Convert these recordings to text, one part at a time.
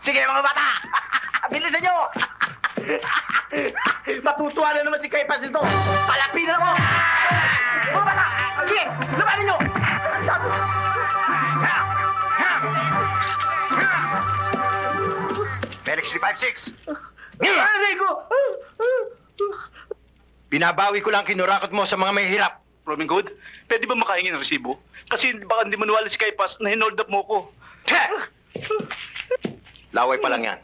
Sige, mga bata! Bilisan nyo! Matutuwa na naman si Kaipas ito! Salapin ako! Mga bata! Sige! Labanin nyo! Felix 356! Rico! Binabawi ko lang kinurakot mo sa mga may hirap. Robin Hood, pwede ba makaingin ng resibo? Kasi baka hindi maniwala si Kaipas na hinold up mo ko. Laway pa lang yan.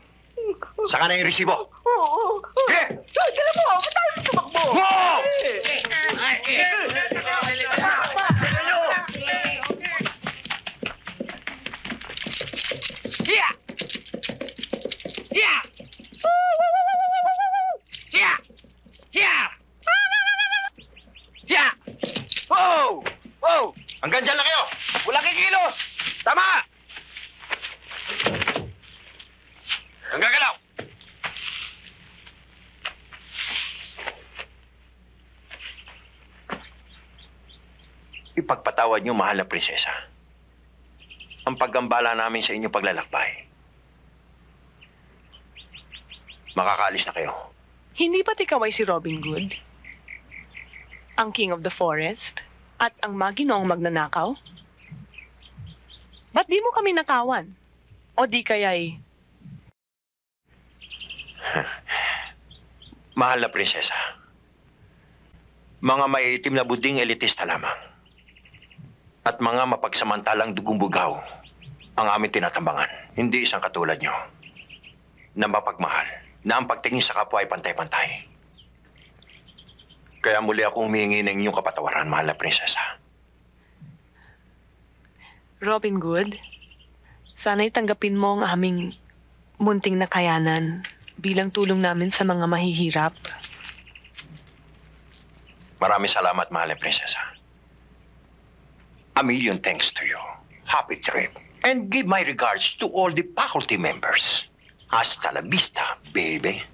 Saka na yung resibo. Oo! Sige! Dala mo! Ba't tayo tumakbo? Mo! Hiya! Hiya! Hiya! Hiya! Hiya! Oh! Oh! Hanggang dyan lang kayo! Walang kikilos! Tama! Hanggang galaw! Ipagpatawad niyo, mahal na prinsesa. Ang paggambala namin sa inyong paglalakbay. Makakaalis na kayo. Hindi ba't ikaw ay si Robin Hood? Ang King of the Forest? At ang maginoong magnanakaw? Ba't di mo kami nakawan? O di kaya'y... Mahal na prinsesa. Mga maiitim na buding elitista lamang. At mga mapagsamantalang dugong bugaw ang aming tinatambangan. Hindi isang katulad nyo na mapagmahal, na ang pagtingin sa kapwa ay pantay-pantay. Kaya muli akong humihingi ng inyong kapatawaran, mahal na prinsesa. Robin Hood, sana'y tanggapin mo ang aming munting nakayanan bilang tulong namin sa mga mahihirap. Maraming salamat, mahal na prinsesa. A million thanks to you. Happy trip. And give my regards to all the faculty members. Hasta la vista, baby.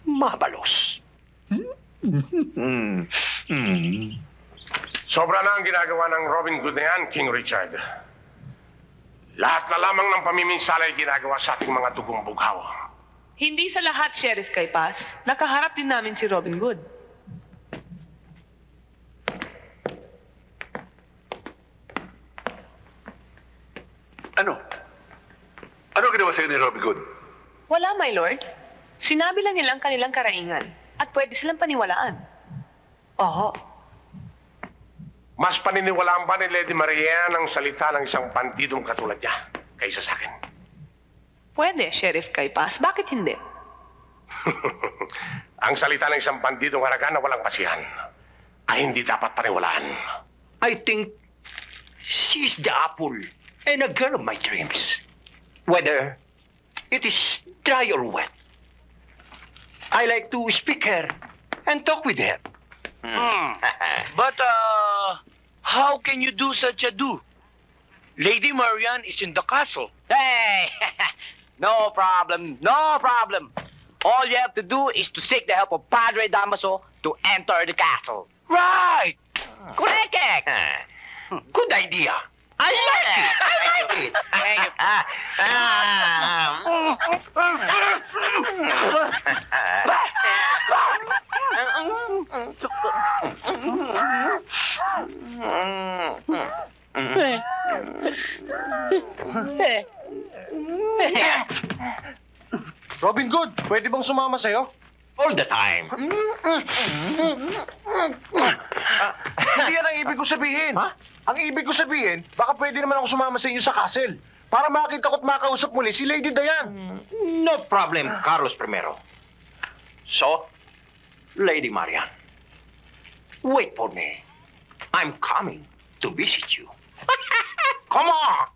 Mabalos. Sobra na ang ginagawa ng Robin Hood na yan, King Richard. Lahat na lamang ng pamiminsala ay ginagawa sa ating mga dugong bughaw. Hindi sa lahat, Sheriff Kaipas. Nakaharap din namin si Robin Hood. Ano? Ano ginawa sa'yo ni Robin Hood? Wala, my lord. Sinabi lang nilang kanilang karaingan at pwede silang paniwalaan. Oo. Mas paniniwalaan ba ni Lady Maria ang salita ng isang bandidong katulad niya kaysa sa akin? Pwede, Sheriff Kaipas. Bakit hindi? Ang salita ng isang bandidong haragan na walang basihan ay hindi dapat paniwalaan. I think she's the apple and a girl of my dreams. Whether it is dry or wet, I like to speak her and talk with her. But, how can you do such a do? Lady Marian is in the castle. Hey! No problem, no problem. All you have to do is to seek the help of Padre Damaso to enter the castle. Right! Correct! Good idea. I like it. I like it. Robin Hood, pwede bang sumama sa'yo? All the time. Hindi yan ang ibig ko sabihin. Ha? Ang ibig ko sabihin, baka pwede naman ako sumama sa inyo sa castle para makita ko't makausap muli si Lady Diane. No problem, Carlos I. So, Lady Marian, wait for me. I'm coming to visit you. Come on!